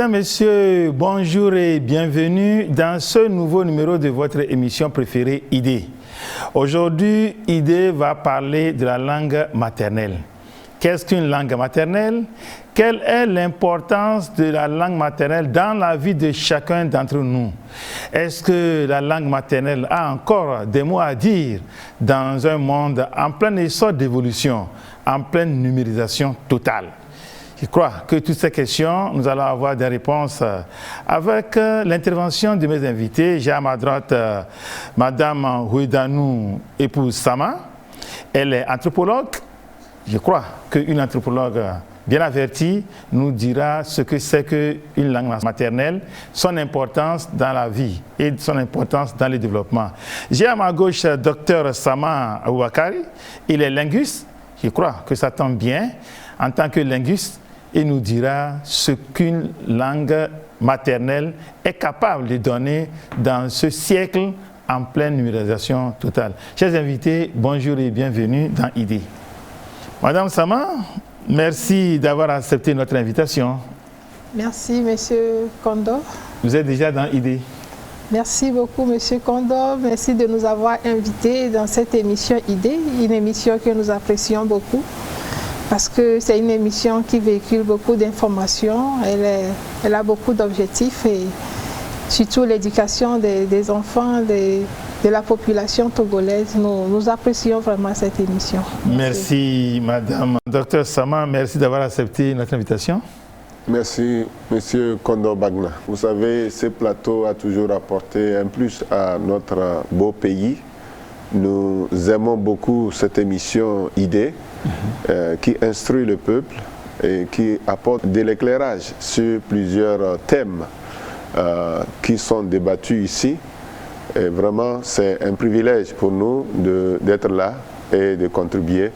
Mesdames, Messieurs, bonjour et bienvenue dans ce nouveau numéro de votre émission préférée, Idée. Aujourd'hui, Idée va parler de la langue maternelle. Qu'est-ce qu'une langue maternelle? Quelle est l'importance de la langue maternelle dans la vie de chacun d'entre nous? Est-ce que la langue maternelle a encore des mots à dire dans un monde en plein essor d'évolution, en pleine numérisation totale? Je crois que toutes ces questions, nous allons avoir des réponses avec l'intervention de mes invités. J'ai à ma droite Madame Huidanou épouse Sama. Elle est anthropologue. Je crois qu'une anthropologue bien avertie nous dira ce que c'est qu'une langue maternelle, son importance dans la vie et son importance dans le développement. J'ai à ma gauche Dr Sama Aboubakari. Il est linguiste. Je crois que ça tombe bien. En tant que linguiste, il nous dira ce qu'une langue maternelle est capable de donner dans ce siècle en pleine numérisation totale. Chers invités, bonjour et bienvenue dans Idée. Madame Sama, merci d'avoir accepté notre invitation. Merci, Monsieur Kondo. Vous êtes déjà dans Idée. Merci beaucoup, Monsieur Kondo. Merci de nous avoir invités dans cette émission Idée, une émission que nous apprécions beaucoup. Parce que c'est une émission qui véhicule beaucoup d'informations, elle a beaucoup d'objectifs et surtout l'éducation des enfants, de la population togolaise. Nous apprécions vraiment cette émission. Merci Madame. Docteur Sama, merci d'avoir accepté notre invitation. Merci Monsieur Kondo Bagna. Vous savez, ce plateau a toujours apporté un plus à notre beau pays. Nous aimons beaucoup cette émission Idée. Qui instruit le peuple et qui apporte de l'éclairage sur plusieurs thèmes qui sont débattus ici. Et vraiment, c'est un privilège pour nous d'être là et de contribuer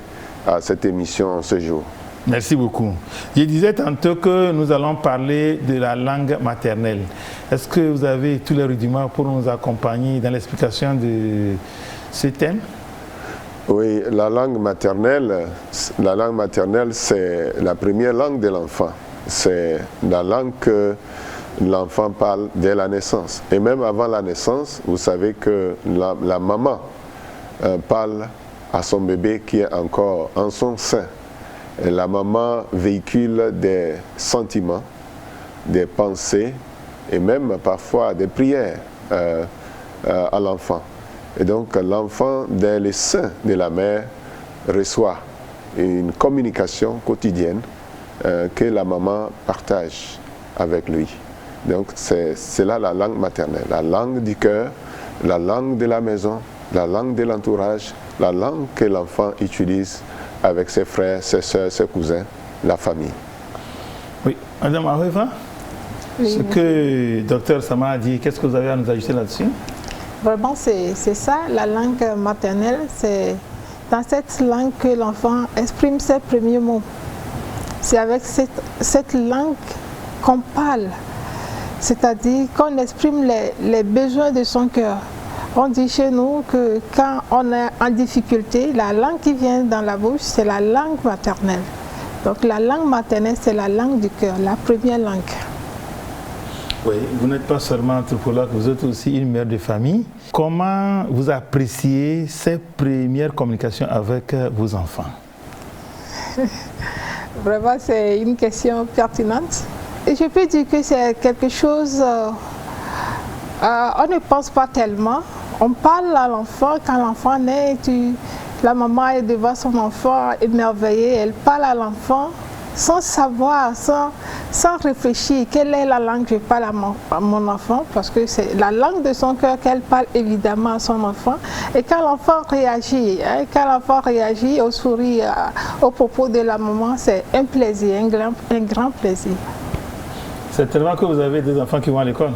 à cette émission ce jour. Merci beaucoup. Je disais tantôt que nous allons parler de la langue maternelle. Est-ce que vous avez tous les rudiments pour nous accompagner dans l'explication de ce thème? Oui, la langue maternelle, c'est la première langue de l'enfant. C'est la langue que l'enfant parle dès la naissance. Et même avant la naissance, vous savez que la maman parle à son bébé qui est encore en son sein. Et la maman véhicule des sentiments, des pensées et même parfois des prières à l'enfant. Et donc l'enfant, dès le sein de la mère, reçoit une communication quotidienne que la maman partage avec lui. Donc c'est là la langue maternelle, la langue du cœur, la langue de la maison, la langue de l'entourage, la langue que l'enfant utilise avec ses frères, ses soeurs, ses cousins, la famille. Oui, Madame Areva, ce que Dr Sama a dit, qu'est-ce que vous avez à nous ajouter là-dessus? Vraiment, c'est ça, la langue maternelle, c'est dans cette langue que l'enfant exprime ses premiers mots. C'est avec cette langue qu'on parle, c'est-à-dire qu'on exprime les besoins de son cœur. On dit chez nous que quand on est en difficulté, la langue qui vient dans la bouche, c'est la langue maternelle. Donc la langue maternelle, c'est la langue du cœur, la première langue. Oui, vous n'êtes pas seulement anthropologue, vous êtes aussi une mère de famille. Comment vous appréciez ces premières communications avec vos enfants? Vraiment, c'est une question pertinente. Et je peux dire que c'est quelque chose, on ne pense pas tellement. On parle à l'enfant, quand l'enfant naît, la maman est devant son enfant, émerveillée, elle parle à l'enfant sans savoir, sans réfléchir quelle est la langue que je parle à mon enfant, parce que c'est la langue de son cœur qu'elle parle évidemment à son enfant. Et quand l'enfant réagit au sourire, au propos de la maman, c'est un plaisir, un grand plaisir. C'est tellement que vous avez des enfants qui vont à l'école?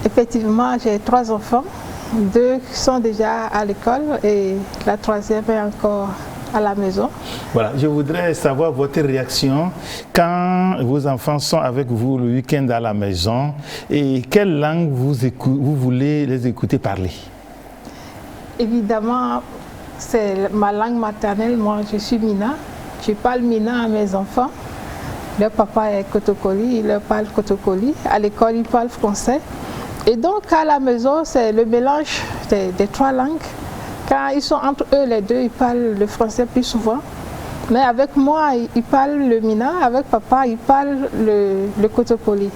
Effectivement, j'ai 3 enfants, 2 qui sont déjà à l'école et la 3e est encore à la maison. Voilà, je voudrais savoir votre réaction quand vos enfants sont avec vous le week-end à la maison et quelle langue vous voulez les écouter parler? Évidemment, c'est ma langue maternelle. Moi, je suis Mina. Je parle Mina à mes enfants. Leur papa est Kotokoli, il leur parle Kotokoli. À l'école, ils parlent français. Et donc, à la maison, c'est le mélange des trois langues. Quand ils sont entre eux, les deux, ils parlent le français plus souvent. Mais avec moi, ils parlent le Mina. Avec papa, ils parlent le Kotokoli.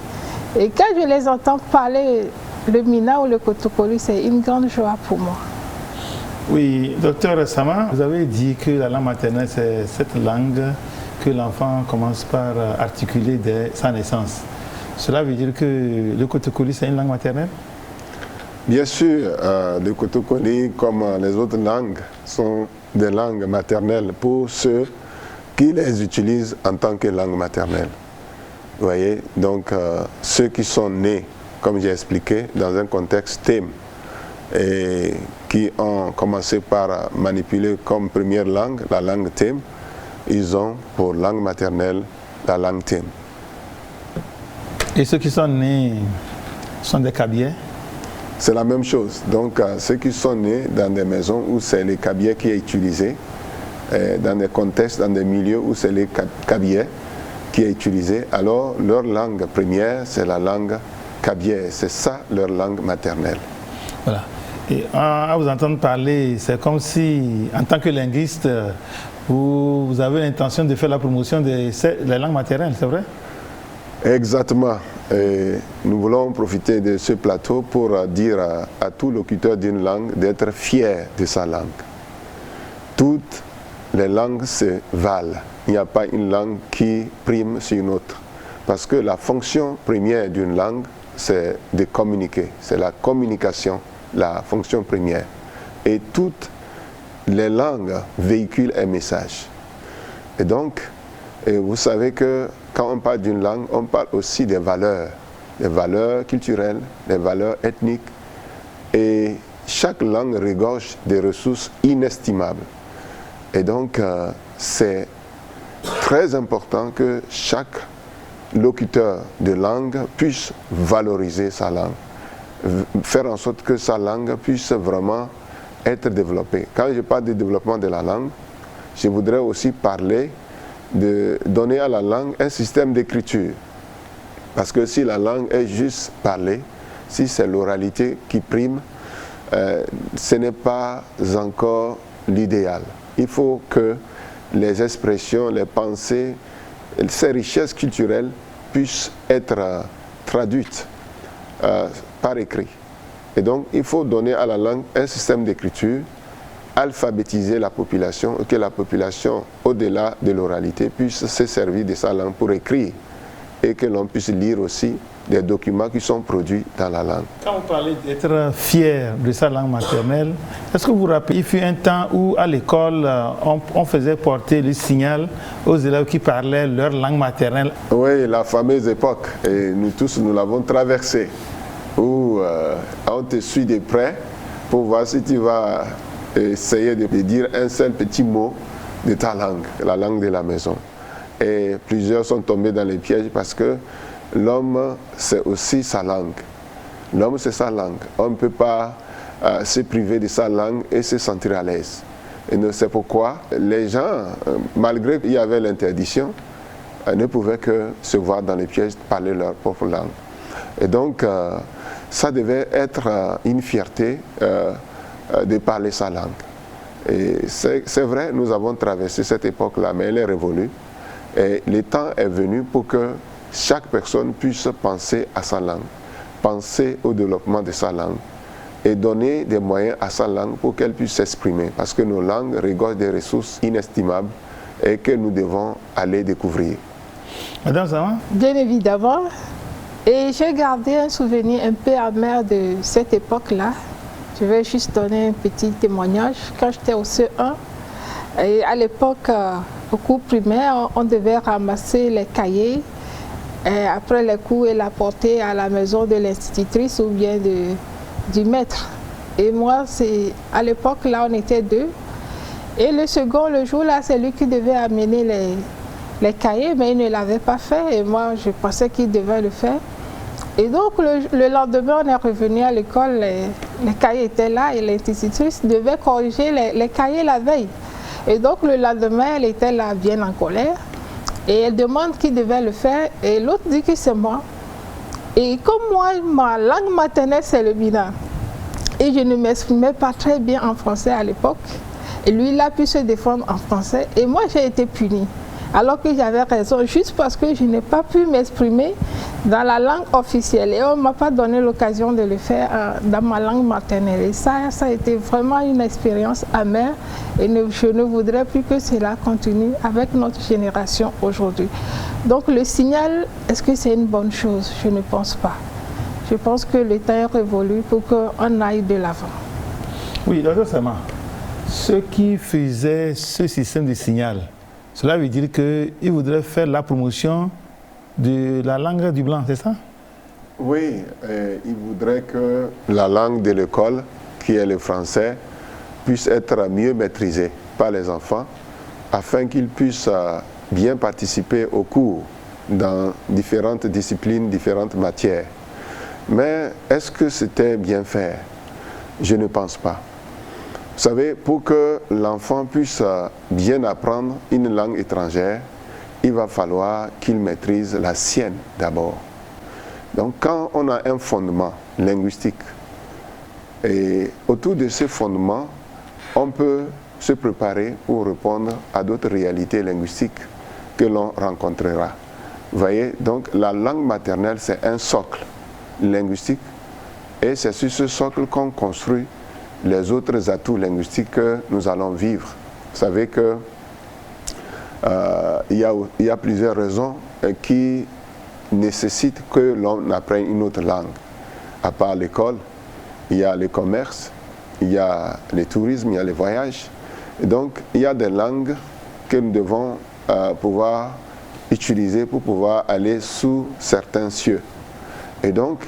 Et quand je les entends parler le Mina ou le Kotokoli, c'est une grande joie pour moi. Oui, docteur Sama, vous avez dit que la langue maternelle, c'est cette langue que l'enfant commence par articuler dès sa naissance. Cela veut dire que le Kotokoli, c'est une langue maternelle? Bien sûr, le Kotokoli, comme les autres langues, sont des langues maternelles pour ceux qui les utilisent en tant que langue maternelle. Vous voyez, donc ceux qui sont nés, comme j'ai expliqué, dans un contexte thème et qui ont commencé par manipuler comme première langue la langue thème, ils ont pour langue maternelle la langue thème. Et ceux qui sont nés sont des Kabyais? C'est la même chose. Donc ceux qui sont nés dans des maisons où c'est les Kabyais qui est utilisé, dans des contextes, dans des milieux où c'est les Kabyais qui est utilisé, alors leur langue première, c'est la langue Kabyais. C'est ça leur langue maternelle. Voilà. Et à vous entendre parler, c'est comme si, en tant que linguiste, vous avez l'intention de faire la promotion des langues maternelles, c'est vrai? Exactement. Et nous voulons profiter de ce plateau pour dire à tout locuteur d'une langue d'être fier de sa langue. Toutes les langues se valent. Il n'y a pas une langue qui prime sur une autre. Parce que la fonction première d'une langue, c'est de communiquer. C'est la communication, la fonction première. Et toutes les langues véhiculent un message. Et donc, vous savez que quand on parle d'une langue, on parle aussi des valeurs culturelles, des valeurs ethniques. Et chaque langue regorge des ressources inestimables. Et donc, c'est très important que chaque locuteur de langue puisse valoriser sa langue, faire en sorte que sa langue puisse vraiment être développée. Quand je parle de développement de la langue, je voudrais aussi parler de donner à la langue un système d'écriture. Parce que si la langue est juste parlée, si c'est l'oralité qui prime, ce n'est pas encore l'idéal. Il faut que les expressions, les pensées, ces richesses culturelles puissent être traduites par écrit. Et donc, il faut donner à la langue un système d'écriture, alphabétiser la population, et que la population, au-delà de l'oralité, puisse se servir de sa langue pour écrire et que l'on puisse lire aussi des documents qui sont produits dans la langue. Quand vous parlez d'être fier de sa langue maternelle, est-ce que vous vous rappelez, il fut un temps où à l'école, on faisait porter le signal aux élèves qui parlaient leur langue maternelle? Oui, la fameuse époque, et nous tous, nous l'avons traversée, où on te suit de près pour voir si tu vas essayer de dire un seul petit mot de ta langue, la langue de la maison. Et plusieurs sont tombés dans les pièges parce que l'homme, c'est aussi sa langue. L'homme, c'est sa langue. On ne peut pas se priver de sa langue et se sentir à l'aise. Et c'est pourquoi les gens, malgré qu'il y avait l'interdiction, ne pouvaient que se voir dans les pièges, parler leur propre langue. Et donc, ça devait être une fierté de parler sa langue. Et c'est vrai, nous avons traversé cette époque-là, mais elle est révolue. Et le temps est venu pour que chaque personne puisse penser à sa langue, penser au développement de sa langue et donner des moyens à sa langue pour qu'elle puisse s'exprimer. Parce que nos langues regorgent des ressources inestimables et que nous devons aller découvrir. Madame Sama? Bien évidemment. Et j'ai gardé un souvenir un peu amer de cette époque-là. Je vais juste donner un petit témoignage. Quand j'étais au CE1, et à l'époque, au cours primaire, on devait ramasser les cahiers et après les cours et la porter à la maison de l'institutrice ou bien du maître. Et moi, à l'époque, là, on était deux. Et le second, le jour-là, c'est lui qui devait amener les cahiers, mais il ne l'avait pas fait. Et moi, je pensais qu'il devait le faire. Et donc, le lendemain, on est revenu à l'école, les cahiers étaient là et l'institutrice devait corriger les cahiers la veille. Et donc, le lendemain, elle était là bien en colère. Et elle demande qui devait le faire et l'autre dit que c'est moi. Et comme moi, ma langue maternelle, c'est le bina. Et je ne m'exprimais pas très bien en français à l'époque. Et lui, il a pu se défendre en français. Et moi, j'ai été punie. Alors que j'avais raison, juste parce que je n'ai pas pu m'exprimer dans la langue officielle. Et on ne m'a pas donné l'occasion de le faire dans ma langue maternelle. Et ça a été vraiment une expérience amère. Et je ne voudrais plus que cela continue avec notre génération aujourd'hui. Donc le signal, est-ce que c'est une bonne chose? Je ne pense pas. Je pense que le temps est révolu pour qu'on aille de l'avant. Oui, docteur Sama, ceux qui faisaient ce système de signal, cela veut dire qu'ils voudraient faire la promotion de la langue du blanc, c'est ça? Oui, ils voudraient que la langue de l'école, qui est le français, puisse être mieux maîtrisée par les enfants, afin qu'ils puissent bien participer aux cours dans différentes disciplines, différentes matières. Mais est-ce que c'était bien fait? Je ne pense pas. Vous savez, pour que l'enfant puisse bien apprendre une langue étrangère, il va falloir qu'il maîtrise la sienne d'abord. Donc quand on a un fondement linguistique, et autour de ce fondement, on peut se préparer pour répondre à d'autres réalités linguistiques que l'on rencontrera. Vous voyez, donc la langue maternelle, c'est un socle linguistique, et c'est sur ce socle qu'on construit les autres atouts linguistiques que nous allons vivre. Vous savez que il y a plusieurs raisons qui nécessitent que l'on apprenne une autre langue. À part l'école, il y a le commerce, il y a le tourisme, il y a les voyages. Et donc, il y a des langues que nous devons pouvoir utiliser pour pouvoir aller sous certains cieux. Et donc,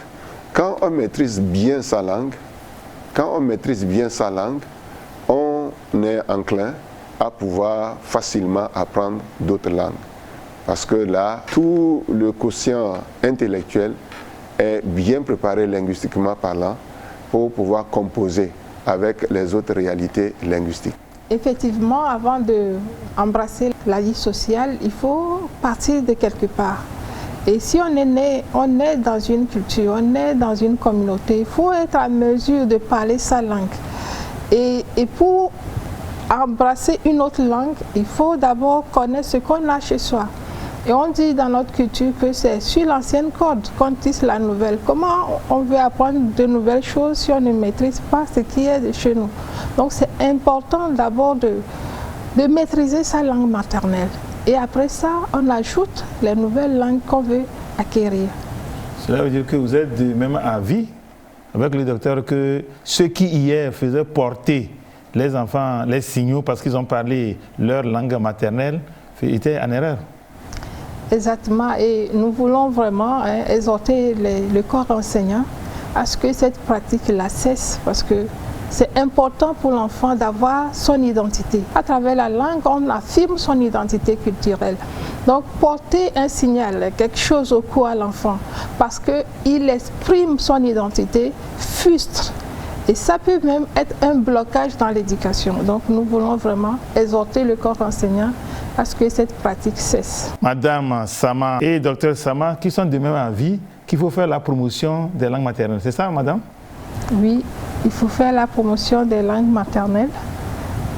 quand on maîtrise bien sa langue, on est enclin à pouvoir facilement apprendre d'autres langues. Parce que là, tout le quotient intellectuel est bien préparé linguistiquement parlant pour pouvoir composer avec les autres réalités linguistiques. Effectivement, avant d'embrasser la vie sociale, il faut partir de quelque part. Et si on est né, on est dans une culture, on est dans une communauté, il faut être à mesure de parler sa langue. Et pour embrasser une autre langue, il faut d'abord connaître ce qu'on a chez soi. Et on dit dans notre culture que c'est sur l'ancienne corde qu'on tisse la nouvelle. Comment on veut apprendre de nouvelles choses si on ne maîtrise pas ce qui est de chez nous? Donc c'est important d'abord de maîtriser sa langue maternelle. Et après ça, on ajoute les nouvelles langues qu'on veut acquérir. Cela veut dire que vous êtes du même avis avec le docteur que ceux qui hier faisaient porter les enfants les signaux parce qu'ils ont parlé leur langue maternelle étaient en erreur. Exactement, et nous voulons vraiment exhorter le corps enseignant à ce que cette pratique-là cesse, parce que c'est important pour l'enfant d'avoir son identité. À travers la langue, on affirme son identité culturelle. Donc porter un signal, quelque chose au cou à l'enfant, parce qu'il exprime son identité, frustre. Et ça peut même être un blocage dans l'éducation. Donc nous voulons vraiment exhorter le corps enseignant à ce que cette pratique cesse. Madame Sama et docteur Sama, qui sont du même avis qu'il faut faire la promotion des langues maternelles. C'est ça, madame? Oui, il faut faire la promotion des langues maternelles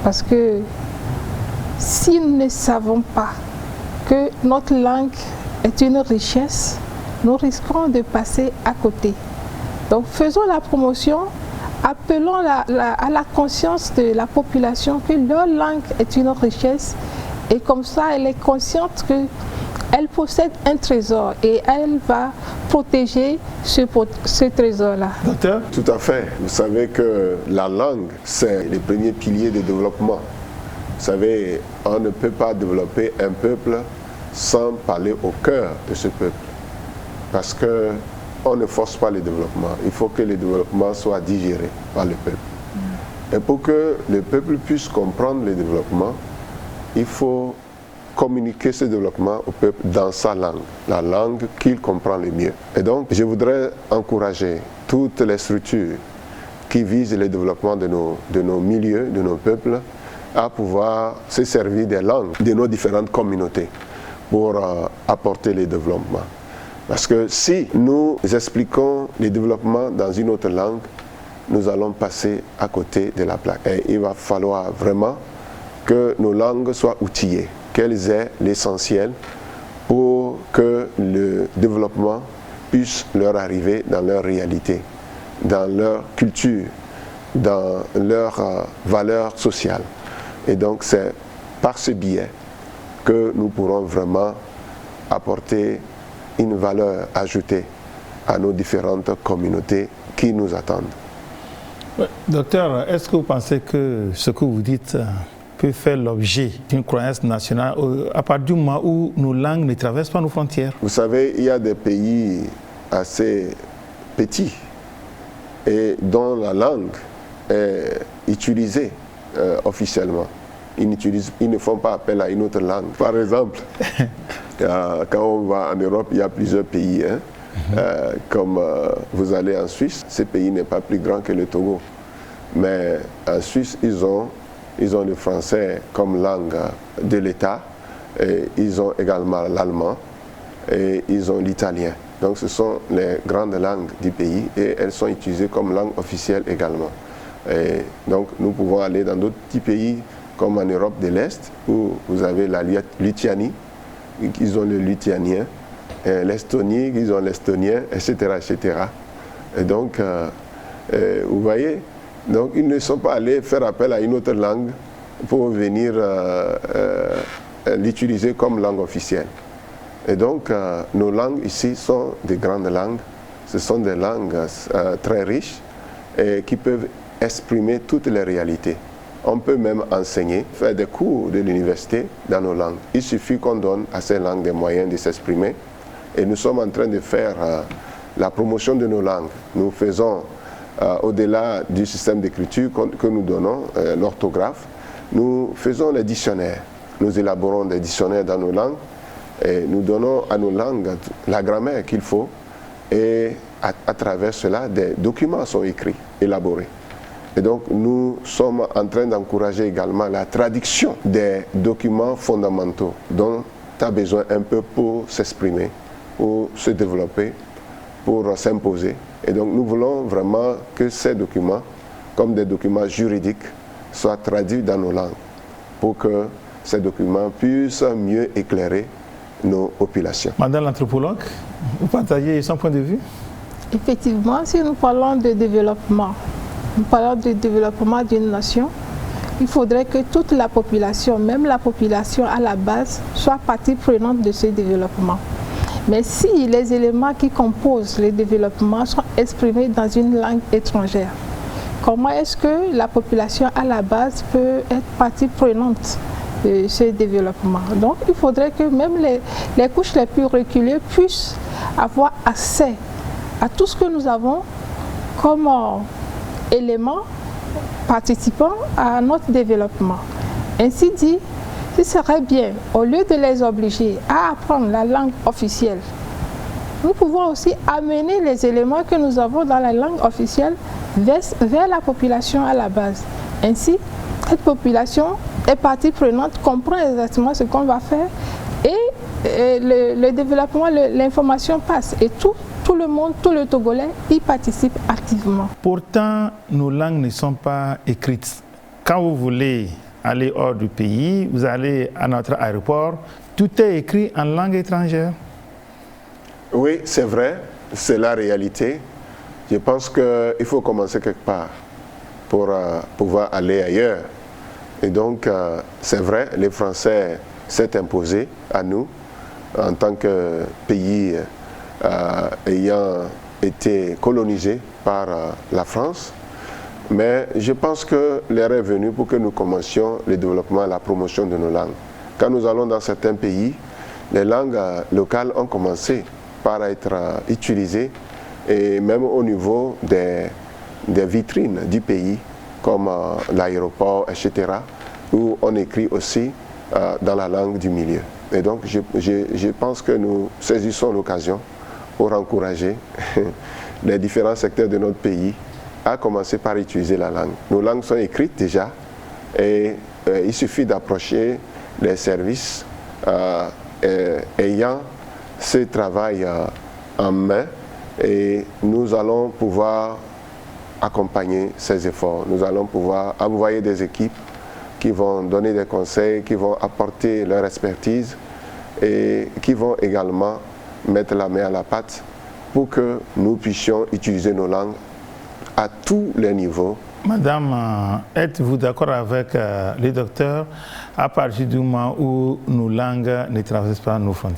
parce que si nous ne savons pas que notre langue est une richesse, nous risquons de passer à côté. Donc faisons la promotion, appelons à la conscience de la population que leur langue est une richesse. Et comme ça, elle est consciente qu'elle possède un trésor et elle va protéger ce trésor-là. Docteur? Tout à fait. Vous savez que la langue, c'est le premier pilier de développement. Vous savez, on ne peut pas développer un peuple sans parler au cœur de ce peuple. Parce qu'on ne force pas le développement. Il faut que le développement soit digéré par le peuple. Et pour que le peuple puisse comprendre le développement, il faut communiquer ce développement au peuple dans sa langue, la langue qu'il comprend le mieux. Et donc, je voudrais encourager toutes les structures qui visent le développement de nos milieux, de nos peuples, à pouvoir se servir des langues de nos différentes communautés pour apporter les développements. Parce que si nous expliquons les développements dans une autre langue, nous allons passer à côté de la plaque. Et il va falloir vraiment que nos langues soient outillées, qu'elles aient l'essentiel pour que le développement puisse leur arriver dans leur réalité, dans leur culture, dans leurs valeurs sociales. Et donc c'est par ce biais que nous pourrons vraiment apporter une valeur ajoutée à nos différentes communautés qui nous attendent. Docteur, est-ce que vous pensez que ce que vous dites peut faire l'objet d'une croyance nationale à partir du moment où nos langues ne traversent pas nos frontières? Vous savez, il y a des pays assez petits et dont la langue est utilisée officiellement. Ils ne font pas appel à une autre langue. Par exemple, quand on va en Europe, il y a plusieurs pays. Comme vous allez en Suisse, ce pays n'est pas plus grand que le Togo. Mais en Suisse, ils ont le français comme langue de l'État. Ils ont également l'allemand et ils ont l'italien. Donc ce sont les grandes langues du pays et elles sont utilisées comme langue officielle également. Et donc nous pouvons aller dans d'autres petits pays comme en Europe de l'Est où vous avez la Lituanie, ils ont le lituanien, l'Estonie, ils ont l'estonien, etc., etc. Et donc, vous voyez, donc ils ne sont pas allés faire appel à une autre langue pour venir l'utiliser comme langue officielle. Et donc, nos langues ici sont des grandes langues. Ce sont des langues très riches et qui peuvent exprimer toutes les réalités. On peut même enseigner, faire des cours de l'université dans nos langues. Il suffit qu'on donne à ces langues des moyens de s'exprimer. Et nous sommes en train de faire la promotion de nos langues. Nous faisons, au-delà du système d'écriture que nous donnons, l'orthographe, nous faisons les dictionnaires. Nous élaborons des dictionnaires dans nos langues et nous donnons à nos langues la grammaire qu'il faut. Et à travers cela, des documents sont écrits, élaborés. Et donc nous sommes en train d'encourager également la traduction des documents fondamentaux dont tu as besoin un peu pour s'exprimer, pour se développer, pour s'imposer. Et donc nous voulons vraiment que ces documents, comme des documents juridiques, soient traduits dans nos langues pour que ces documents puissent mieux éclairer nos populations. Madame l'anthropologue, vous partagez son point de vue? Effectivement, si nous parlons de développement, nous parlons du développement d'une nation, il faudrait que toute la population, même la population à la base, soit partie prenante de ce développement. Mais si les éléments qui composent le développement sont exprimés dans une langue étrangère, comment est-ce que la population à la base peut être partie prenante de ce développement? Donc il faudrait que même les couches les plus reculées puissent avoir accès à tout ce que nous avons comme éléments participant à notre développement. Ainsi dit, ce serait bien, au lieu de les obliger à apprendre la langue officielle, nous pouvons aussi amener les éléments que nous avons dans la langue officielle vers la population à la base. Ainsi, cette population est partie prenante, comprend exactement ce qu'on va faire et le développement, l'information passe et tout le monde, tout le Togolais y participe activement. Pourtant, nos langues ne sont pas écrites. Quand vous voulez aller hors du pays, vous allez à notre aéroport, tout est écrit en langue étrangère. Oui, c'est vrai, c'est la réalité. Je pense qu'il faut commencer quelque part pour pouvoir aller ailleurs. Et donc, c'est vrai, les Français s'est imposé à nous en tant que pays ayant été colonisé par la France. Mais je pense que l'heure est venue pour que nous commencions le développement et la promotion de nos langues. Quand nous allons dans certains pays, les langues locales ont commencé par être utilisées et même au niveau des vitrines du pays, comme l'aéroport, etc., où on écrit aussi dans la langue du milieu. Et donc je pense que nous saisissons l'occasion pour encourager les différents secteurs de notre pays à commencer par utiliser la langue. Nos langues sont écrites déjà et il suffit d'approcher les services ayant ce travail en main, et nous allons pouvoir accompagner ces efforts. Nous allons pouvoir envoyer des équipes qui vont donner des conseils, qui vont apporter leur expertise et qui vont également mettre la main à la pâte pour que nous puissions utiliser nos langues à tous les niveaux. Madame, êtes-vous d'accord avec le docteur à partir du moment où nos langues ne traversent pas nos frontières?